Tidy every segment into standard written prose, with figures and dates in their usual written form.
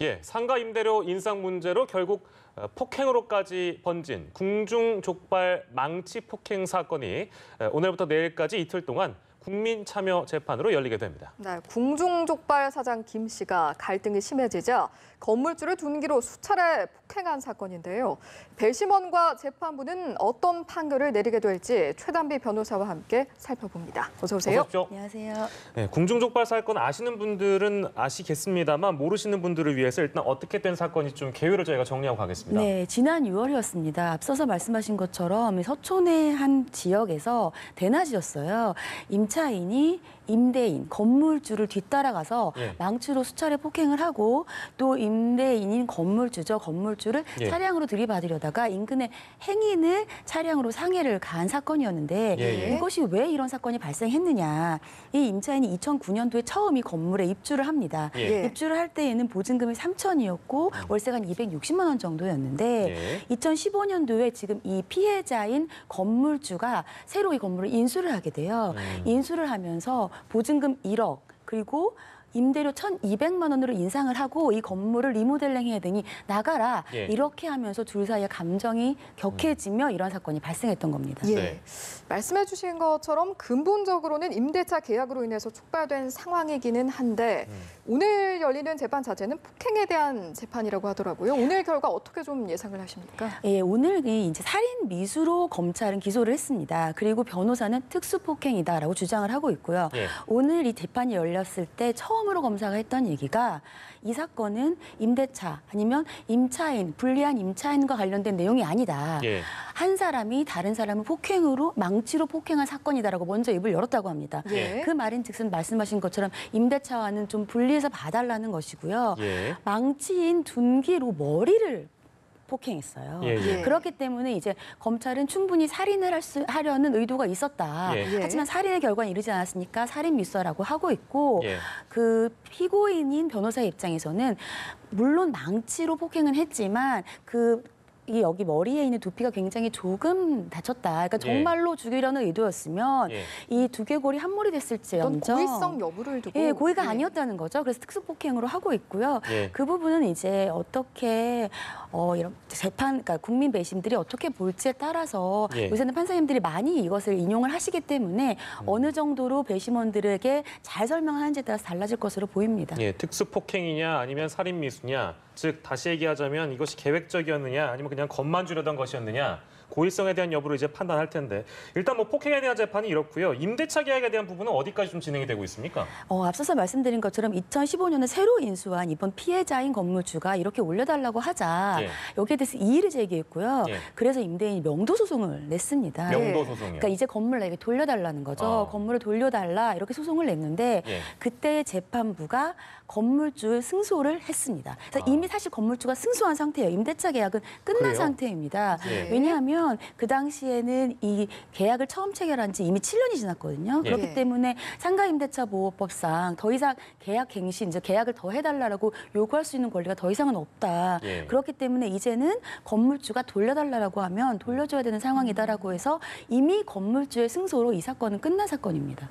예, 상가 임대료 인상 문제로 결국 폭행으로까지 번진 궁중족발 망치 폭행 사건이 오늘부터 내일까지 이틀 동안 국민참여재판으로 열리게 됩니다. 네, 궁중족발 사장 김 씨가 갈등이 심해지자 건물주를 둔기로 수차례 폭행한 사건인데요. 배심원과 재판부는 어떤 판결을 내리게 될지 최단비 변호사와 함께 살펴봅니다. 어서 오세요. 어서 오십시오. 안녕하세요. 네, 궁중족발 사건 아시는 분들은 아시겠습니다만 모르시는 분들을 위해서 일단 어떻게 된 사건이 좀 개요를 저희가 정리하고 가겠습니다. 네, 지난 6월이었습니다. 앞서서 말씀하신 것처럼 서촌의 한 지역에서 대낮이었어요. 임차인이 임대인, 건물주를 뒤따라가서 망치로 수차례 폭행을 하고 또 임대인인 건물주를 차량으로 들이받으려다가 인근의 행인을 차량으로 상해를 가한 사건이었는데 이것이 왜 이런 사건이 발생했느냐. 이 임차인이 2009년도에 처음 이 건물에 입주를 합니다. 입주를 할 때에는 보증금이 3천이었고 월세가 한 260만 원 정도였는데 2015년도에 지금 이 피해자인 건물주가 새로 이 건물을 인수를 하게 돼요. 인수를 하면서 보증금 1억 그리고 임대료 1,200만 원으로 인상을 하고 이 건물을 리모델링해야 되니 나가라. 이렇게 하면서 둘 사이에 감정이 격해지며 이런 사건이 발생했던 겁니다. 네. 말씀해 주신 것처럼 근본적으로는 임대차 계약으로 인해서 촉발된 상황이기는 한데 오늘 열리는 재판 자체는 폭행에 대한 재판이라고 하더라고요. 오늘 결과 어떻게 좀 예상을 하십니까? 예, 오늘이 이제 살인 미수로 검찰은 기소를 했습니다. 그리고 변호사는 특수폭행이다라고 주장을 하고 있고요. 오늘 이 재판이 열렸을 때 처음으로 검사가 했던 얘기가 이 사건은 임대차 아니면 임차인, 불리한 임차인과 관련된 내용이 아니다. 한 사람이 다른 사람을 폭행으로 망치로 폭행한 사건이다라고 먼저 입을 열었다고 합니다. 그 말인즉슨 말씀하신 것처럼 임대차와는 좀 분리해서 봐달라는 것이고요. 망치인 둔기로 머리를 폭행했어요. 그렇기 때문에 이제 검찰은 충분히 살인을 하려는 의도가 있었다. 하지만 살인의 결과는 이르지 않았으니까 살인 미수라고 하고 있고 그 피고인인 변호사의 입장에서는 물론 망치로 폭행은 했지만 이 여기 머리에 있는 두피가 굉장히 조금 다쳤다. 그러니까 정말로 죽이려는 의도였으면 이 두개골이 함몰이 됐을지언정 고의성 여부를 두고 고의가 아니었다는 거죠. 그래서 특수폭행으로 하고 있고요. 그 부분은 이제 어떻게 이런 재판, 그러니까 국민 배심들이 어떻게 볼지에 따라서 요새는 판사님들이 많이 이것을 인용을 하시기 때문에 어느 정도로 배심원들에게 잘 설명하는지에 따라서 달라질 것으로 보입니다. 특수폭행이냐 아니면 살인 미수냐. 즉 다시 얘기하자면 이것이 계획적이었느냐 아니면 그냥 겁만 주려던 것이었느냐. 고의성에 대한 여부를 이제 판단할 텐데 일단 뭐 폭행에 대한 재판이 이렇고요. 임대차 계약에 대한 부분은 어디까지 좀 진행이 되고 있습니까? 앞서서 말씀드린 것처럼 2015년에 새로 인수한 이번 피해자인 건물주가 이렇게 올려달라고 하자 여기에 대해서 이의를 제기했고요. 그래서 임대인이 명도 소송을 냈습니다. 명도 소송이요? 그러니까 이제 건물을 나에게 돌려달라는 거죠. 건물을 돌려달라 이렇게 소송을 냈는데 그때 재판부가 건물주 승소를 했습니다. 그래서 이미 사실 건물주가 승소한 상태예요. 임대차 계약은 끝난 상태입니다. 왜냐하면 그 당시에는 이 계약을 처음 체결한 지 이미 7년이 지났거든요. 그렇기 때문에 상가임대차보호법상 더 이상 계약 갱신, 이제 계약을 더 해달라고 요구할 수 있는 권리가 더 이상은 없다. 그렇기 때문에 이제는 건물주가 돌려달라고 하면 돌려줘야 되는 상황이다라고 해서 이미 건물주의 승소로 이 사건은 끝난 사건입니다.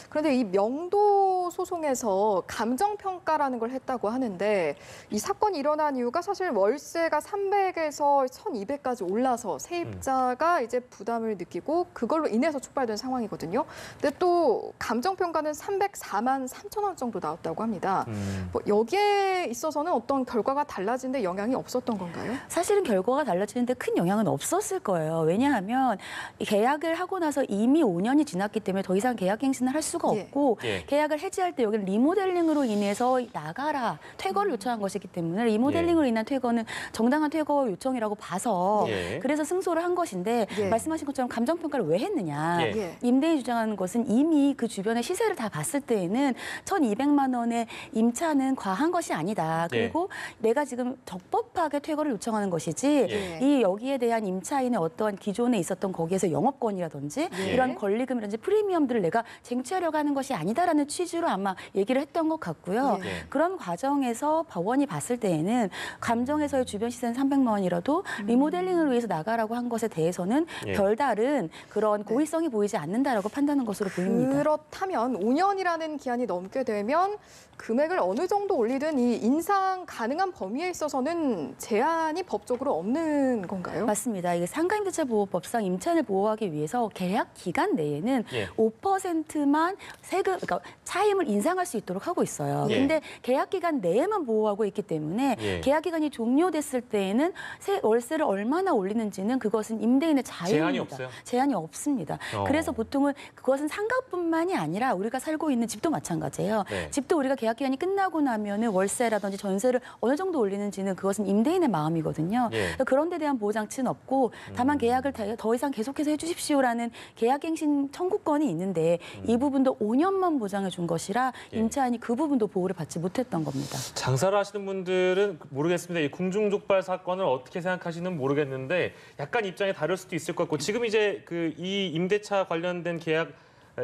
그런데 이 명도 소송에서 감정평가라는 걸 했다고 하는데 이 사건이 일어난 이유가 사실 월세가 300에서 1,200까지 올라서 세입자가 이제 부담을 느끼고 그걸로 인해서 촉발된 상황이거든요. 근데 또 감정평가는 304만 3천 원 정도 나왔다고 합니다. 뭐 여기에 있어서는 어떤 결과가 달라지는데 영향이 없었던 건가요? 사실은 결과가 달라지는데 큰 영향은 없었을 거예요. 왜냐하면 계약을 하고 나서 이미 5년이 지났기 때문에 더 이상 계약 갱신을 할 수가 없고 계약을 해지할 때 여기는 리모델링으로 인해서 나가라, 퇴거를 요청한 것이기 때문에 리모델링으로 인한 퇴거는 정당한 퇴거 요청이라고 봐서 그래서 승소를 한 것인데 말씀하신 것처럼 감정평가를 왜 했느냐. 임대인이 주장하는 것은 이미 그 주변의 시세를 다 봤을 때에는 1,200만 원의 임차는 과한 것이 아니다. 그리고 내가 지금 적법하게 퇴거를 요청하는 것이지 이 여기에 대한 임차인의 어떠한 기존에 있었던 거기에서 영업권이라든지 이런 권리금이라든지 프리미엄들을 내가 쟁취하려고 하는 것이 아니다라는 취지로 아마 얘기를 했던 것 같고요. 그런 과정에서 법원이 봤을 때에는 감정에서의 주변 시세는 300만 원이라도 리모델링을 위해서 나가라고 있다라고 한 것에 대해서는 예. 별다른 그런 고의성이 보이지 않는다라고 판단하는 것으로 보입니다. 그렇다면 5년이라는 기한이 넘게 되면 금액을 어느 정도 올리든 이 인상 가능한 범위에 있어서는 제한이 법적으로 없는 건가요? 맞습니다. 이게 상가임대차보호법상 임차인을 보호하기 위해서 계약 기간 내에는 예. 5%만 세금, 그러니까 차임을 인상할 수 있도록 하고 있어요. 예. 근데 계약 기간 내에만 보호하고 있기 때문에 예. 계약 기간이 종료됐을 때에는 월세를 얼마나 올리는지는 그것은 임대인의 자유입니다. 제한이 없어요? 제한이 없습니다. 그래서 보통은 그것은 상가뿐만이 아니라 우리가 살고 있는 집도 마찬가지예요. 네. 집도 우리가 계약 기간이 끝나고 나면은 월세라든지 전세를 어느 정도 올리는지는 그것은 임대인의 마음이거든요. 예. 그런 데 대한 보장치는 없고 다만 계약을 더 이상 계속해서 해주십시오라는 계약갱신 청구권이 있는데 이 부분도 5년만 보장해 준 것이라 예. 임차인이 그 부분도 보호를 받지 못했던 겁니다. 장사를 하시는 분들은 모르겠습니다. 이 궁중족발 사건을 어떻게 생각하시는 모르겠는데 약간 입장이 다를 수도 있을 것 같고 지금 이제 이 임대차 관련된 계약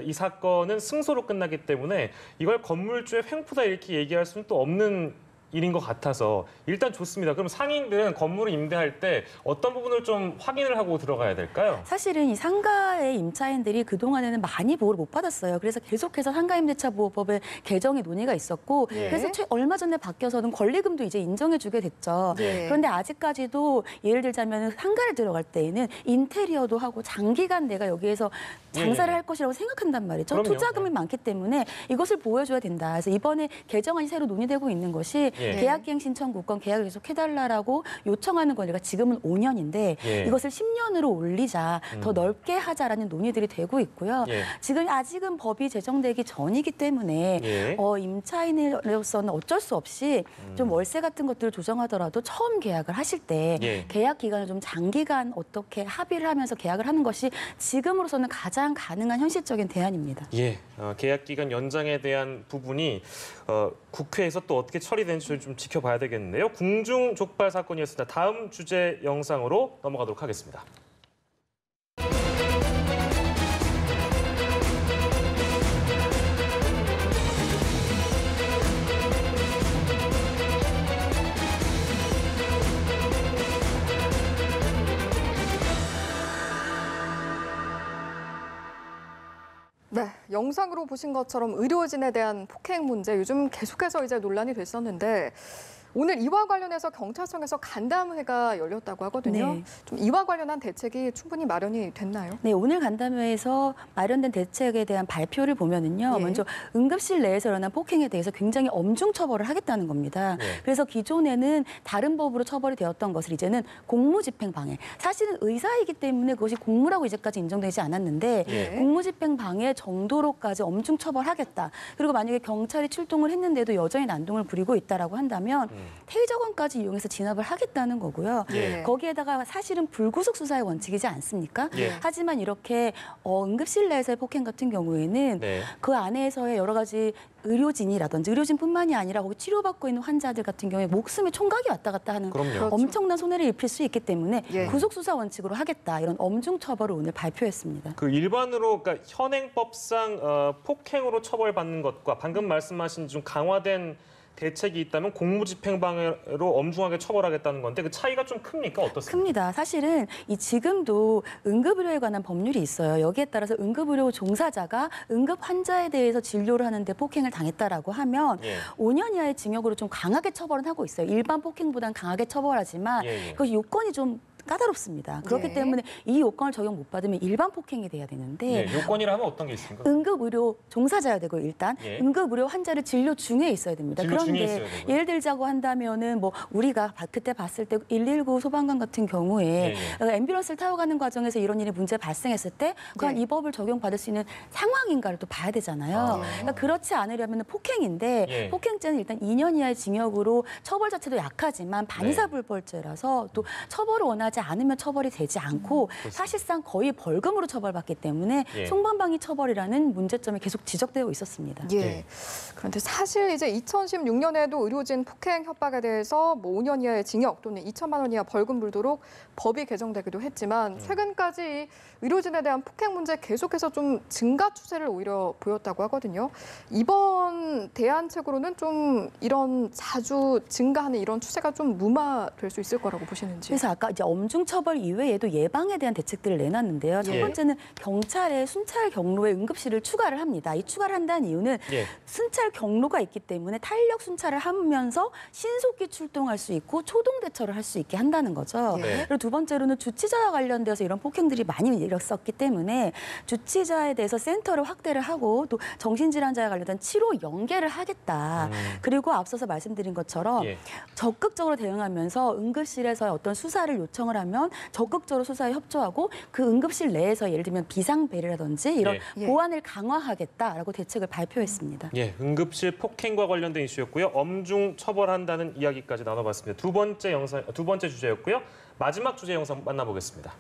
이 사건은 승소로 끝나기 때문에 이걸 건물주의 횡포다 이렇게 얘기할 수는 또 없는 일인 것 같아서 일단 좋습니다. 그럼 상인들은 건물을 임대할 때 어떤 부분을 좀 확인을 하고 들어가야 될까요? 사실은 이 상가의 임차인들이 그동안에는 많이 보호를 못 받았어요. 그래서 계속해서 상가임대차보호법의 개정의 논의가 있었고 네. 그래서 얼마 전에 바뀌어서는 권리금도 이제 인정해주게 됐죠. 네. 그런데 아직까지도 예를 들자면 상가를 들어갈 때에는 인테리어도 하고 장기간 내가 여기에서 장사를 예. 할 것이라고 생각한단 말이죠. 그럼요. 투자금이 많기 때문에 이것을 보호해줘야 된다. 그래서 이번에 개정안이 새로 논의되고 있는 것이 예. 계약기행 신청구권 계약을 계속 해달라고 요청하는 권리가 지금은 5년인데 예. 이것을 10년으로 올리자, 더 넓게 하자라는 논의들이 되고 있고요. 예. 지금 아직은 법이 제정되기 전이기 때문에 예. 임차인으로서는 어쩔 수 없이 좀 월세 같은 것들을 조정하더라도 처음 계약을 하실 때 예. 계약 기간을 좀 장기간 어떻게 합의를 하면서 계약을 하는 것이 지금으로서는 가장 가능한 현실적인 대안입니다. 예, 계약 기간 연장에 대한 부분이 국회에서 또 어떻게 처리되는지 좀 지켜봐야 되겠는데요. 궁중 족발 사건이었습니다. 다음 주제 영상으로 넘어가도록 하겠습니다. 네, 영상으로 보신 것처럼 의료진에 대한 폭행 문제 요즘 계속해서 이제 논란이 됐었는데 오늘 이와 관련해서 경찰청에서 간담회가 열렸다고 하거든요. 네. 좀 이와 관련한 대책이 충분히 마련이 됐나요? 네, 오늘 간담회에서 마련된 대책에 대한 발표를 보면은요. 예. 먼저 응급실 내에서 일어난 폭행에 대해서 굉장히 엄중 처벌을 하겠다는 겁니다. 예. 그래서 기존에는 다른 법으로 처벌이 되었던 것을 이제는 공무집행방해. 사실은 의사이기 때문에 그것이 공무라고 이제까지 인정되지 않았는데 예. 공무집행방해 정도로까지 엄중 처벌하겠다. 그리고 만약에 경찰이 출동을 했는데도 여전히 난동을 부리고 있다라고 한다면 테이저건까지 이용해서 진압을 하겠다는 거고요. 예. 거기에다가 사실은 불구속 수사의 원칙이지 않습니까? 예. 하지만 이렇게 응급실 내에서의 폭행 같은 경우에는 네. 그 안에서의 여러 가지 의료진이라든지 의료진뿐만이 아니라 거기 치료받고 있는 환자들 같은 경우에 목숨에 총각이 왔다 갔다 하는 그럼요. 그렇죠. 엄청난 손해를 입힐 수 있기 때문에 예. 구속 수사 원칙으로 하겠다 이런 엄중 처벌을 오늘 발표했습니다. 그 일반으로 그러니까 현행법상 폭행으로 처벌받는 것과 방금 말씀하신 좀 강화된 대책이 있다면 공무집행방해로 엄중하게 처벌하겠다는 건데 그 차이가 좀 큽니까? 어떻습니까? 큽니다. 사실은 지금도 응급의료에 관한 법률이 있어요. 여기에 따라서 응급의료 종사자가 응급 환자에 대해서 진료를 하는데 폭행을 당했다라고 하면 예. 5년 이하의 징역으로 좀 강하게 처벌은 하고 있어요. 일반 폭행보다는 강하게 처벌하지만 예, 예. 그것이 요건이 좀 까다롭습니다. 그렇기 예. 때문에 이 요건을 적용 못 받으면 일반 폭행이 돼야 되는데 예, 요건이라면 어떤 게 있습니까? 응급의료 종사자야 되고 일단 예. 응급의료 환자를 진료 중에 있어야 됩니다. 진료 중에 그런데 있어야 되고요. 예를 들자고 한다면은 뭐 우리가 그때 봤을 때 119 소방관 같은 경우에 앰뷸런스를 타고 가는 과정에서 이런 일이 문제 발생했을 때 과연 네. 이 법을 적용받을 수 있는 상황인가를 또 봐야 되잖아요. 그러니까 그렇지 않으려면 폭행인데 예. 폭행죄는 일단 2년 이하의 징역으로 처벌 자체도 약하지만 반의사불벌죄라서 또 처벌을 원하지 않으면 처벌이 되지 않고 사실상 거의 벌금으로 처벌받기 때문에 예. 손방망이 처벌이라는 문제점이 계속 지적되고 있었습니다. 예. 네. 그런데 사실 이제 2016년에도 의료진 폭행 협박에 대해서 뭐 5년 이하의 징역 또는 2천만 원 이하 벌금 물도록 법이 개정되기도 했지만 최근까지 의료진에 대한 폭행 문제 계속해서 좀 증가 추세를 오히려 보였다고 하거든요. 이번 대안책으로는 좀 이런 자주 증가하는 이런 추세가 좀 무마될 수 있을 거라고 보시는지. 그래서 아까 이제 엄중 처벌 이외에도 예방에 대한 대책들을 내놨는데요. 첫 예. 번째는 경찰의 순찰 경로에 응급실을 추가를 합니다. 이 추가를 한다는 이유는 예. 순찰 경로가 있기 때문에 탄력 순찰을 하면서 신속히 출동할 수 있고 초동 대처를 할 수 있게 한다는 거죠. 네. 그리고 두 번째로는 주치자와 관련돼서 이런 폭행들이 많이 일었었기 때문에 주치자에 대해서 센터를 확대를 하고 또 정신질환자에 관련된 치료 연계를 하겠다. 그리고 앞서서 말씀드린 것처럼 예. 적극적으로 대응하면서 응급실에서 어떤 수사를 요청을 하면 적극적으로 수사에 협조하고 그 응급실 내에서 예를 들면 비상벨이라든지 이런 예. 보안을 강화하겠다라고 대책을 발표했습니다. 예, 응급실 폭행과 관련된 이슈였고요. 엄중 처벌한다는 이야기까지 나눠봤습니다. 두 번째 주제였고요. 마지막 주제 영상 만나보겠습니다.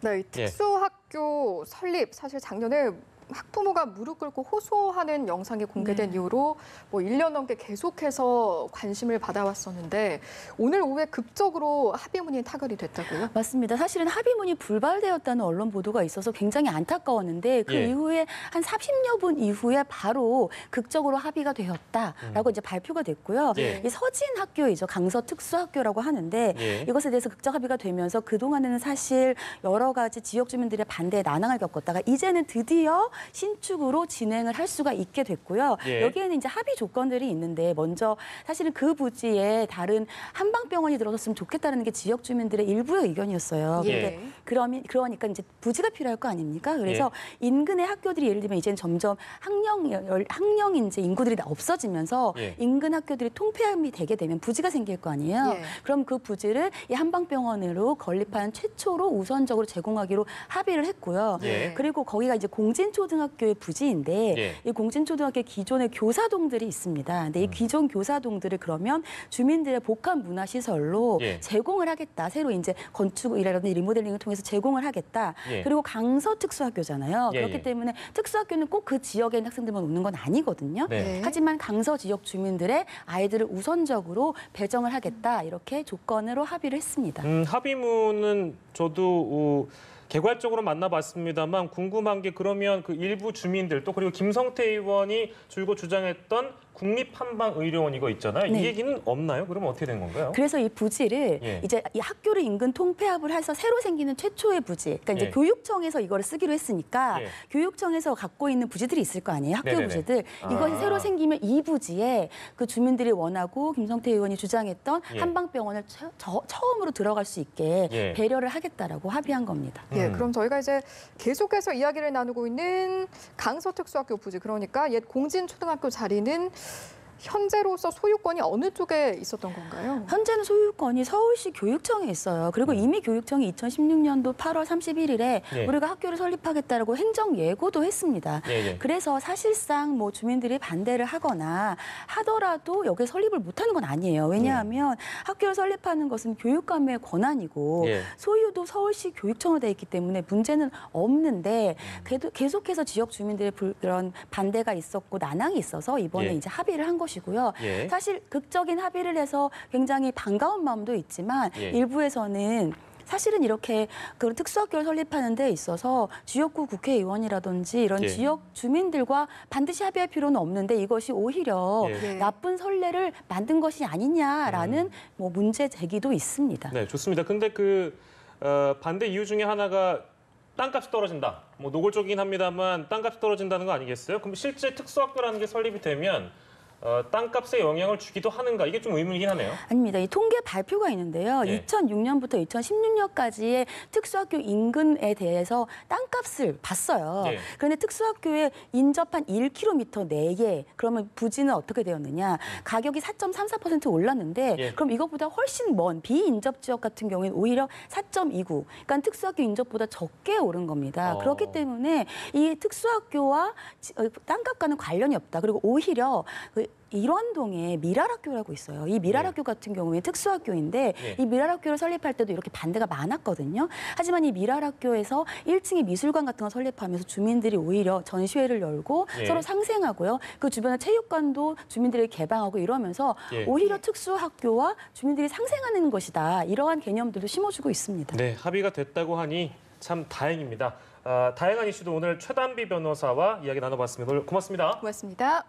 네, 이 특수학교 설립 사실 작년에 학부모가 무릎 꿇고 호소하는 영상이 공개된 이후로 뭐 1년 넘게 계속해서 관심을 받아왔었는데 오늘 오후에 급적으로 합의문이 타결이 됐다고요? 맞습니다. 사실은 합의문이 불발되었다는 언론 보도가 있어서 굉장히 안타까웠는데 그 예. 이후에 한 30여 분 이후에 바로 극적으로 합의가 되었다라고 이제 발표가 됐고요. 예. 이 서진 학교이죠. 강서 특수학교라고 하는데 예. 이것에 대해서 극적 합의가 되면서 그동안에는 사실 여러 가지 지역 주민들의 반대에 난항을 겪었다가 이제는 드디어 신축으로 진행을 할 수가 있게 됐고요. 예. 여기에는 이제 합의 조건들이 있는데 먼저 사실은 그 부지에 다른 한방병원이 들어섰으면 좋겠다는 게 지역 주민들의 일부의 의견이었어요. 예. 근데 그러니까 이제 부지가 필요할 거 아닙니까? 그래서 인근의 학교들이 예를 들면 이제는 점점 학령 이제 인구들이 없어지면서 예. 인근 학교들이 통폐합이 되게 되면 부지가 생길 거 아니에요. 예. 그럼 그 부지를 이 한방병원으로 건립한 최초로 우선적으로 제공하기로 합의를 했고요. 예. 그리고 거기가 이제 공진초등학교의 부지인데 예. 이 공진초등학교 기존의 교사동들이 있습니다. 근데 이 기존 교사동들을 그러면 주민들의 복합 문화시설로 예. 제공을 하겠다. 새로 이제 건축이라든지 리모델링을 통해서 제공을 하겠다. 예. 그리고 강서 특수학교잖아요. 예, 그렇기 예. 때문에 특수학교는 꼭 그 지역에 있는 학생들만 오는 건 아니거든요. 네. 하지만 강서 지역 주민들의 아이들을 우선적으로 배정을 하겠다. 이렇게 조건으로 합의를 했습니다. 합의문은 저도 개괄적으로 만나봤습니다만 궁금한 게 그러면 그 일부 주민들 또 그리고 김성태 의원이 줄곧 주장했던 국립한방의료원 이거 있잖아요. 이 네. 얘기는 없나요? 그러면 어떻게 된 건가요? 그래서 이 부지를 예. 이제 이 학교를 인근 통폐합을 해서 새로 생기는 최초의 부지. 그러니까 이제 예. 교육청에서 이거를 쓰기로 했으니까 예. 교육청에서 갖고 있는 부지들이 있을 거 아니에요. 학교 네네네. 부지들. 이것이 아. 새로 생기면 이 부지에 그 주민들이 원하고 김성태 의원이 주장했던 예. 한방병원을 처음으로 들어갈 수 있게 예. 배려를 하겠다라고 합의한 겁니다. 예, 그럼 저희가 이제 계속해서 이야기를 나누고 있는 강서 특수학교 부지, 그러니까 옛 공진초등학교 자리는 현재로서 소유권이 어느 쪽에 있었던 건가요? 현재는 소유권이 서울시 교육청에 있어요. 그리고 이미 교육청이 2016년도 8월 31일에 예. 우리가 학교를 설립하겠다라고 행정 예고도 했습니다. 예, 예. 그래서 사실상 뭐 주민들이 반대를 하거나 하더라도 여기에 설립을 못하는 건 아니에요. 왜냐하면 학교를 설립하는 것은 교육감의 권한이고 예. 소유도 서울시 교육청으로 돼 있기 때문에 문제는 없는데 그래도 계속해서 지역 주민들의 그런 반대가 있었고 난항이 있어서 이번에 예. 이제 합의를 한 것이고요. 예. 사실 극적인 합의를 해서 굉장히 반가운 마음도 있지만 예. 일부에서는 사실은 이렇게 그런 특수학교를 설립하는 데 있어서 지역구 국회의원이라든지 이런 예. 지역 주민들과 반드시 합의할 필요는 없는데 이것이 오히려 예. 나쁜 선례를 만든 것이 아니냐라는 뭐 문제 제기도 있습니다. 네, 좋습니다. 근데 반대 이유 중에 하나가 땅값이 떨어진다. 뭐 노골적이긴 합니다만 땅값이 떨어진다는 거 아니겠어요? 그럼 실제 특수학교라는 게 설립이 되면 땅값에 영향을 주기도 하는가? 이게 좀 의문이긴 하네요. 아닙니다. 이 통계 발표가 있는데요. 예. 2006년부터 2016년까지의 특수학교 인근에 대해서 땅값을 봤어요. 예. 그런데 특수학교에 인접한 1km 내에 그러면 부지는 어떻게 되었느냐. 가격이 4.34% 올랐는데 예. 그럼 이것보다 훨씬 먼 비인접 지역 같은 경우에는 오히려 4.29. 그러니까 특수학교 인접보다 적게 오른 겁니다. 그렇기 때문에 이 특수학교와 땅값과는 관련이 없다. 그리고 오히려 그 일원동에 미랄학교라고 있어요. 이 미랄학교 같은 경우에 특수학교인데 이 미랄학교를 설립할 때도 이렇게 반대가 많았거든요. 하지만 이 미랄학교에서 1층에 미술관 같은 거 설립하면서 주민들이 오히려 전시회를 열고 서로 상생하고요. 그 주변에 체육관도 주민들이 개방하고 이러면서 오히려 특수학교와 주민들이 상생하는 것이다. 이러한 개념들도 심어주고 있습니다. 네, 합의가 됐다고 하니 참 다행입니다. 다양한 이슈도 오늘 최단비 변호사와 이야기 나눠봤습니다. 오늘 고맙습니다. 고맙습니다.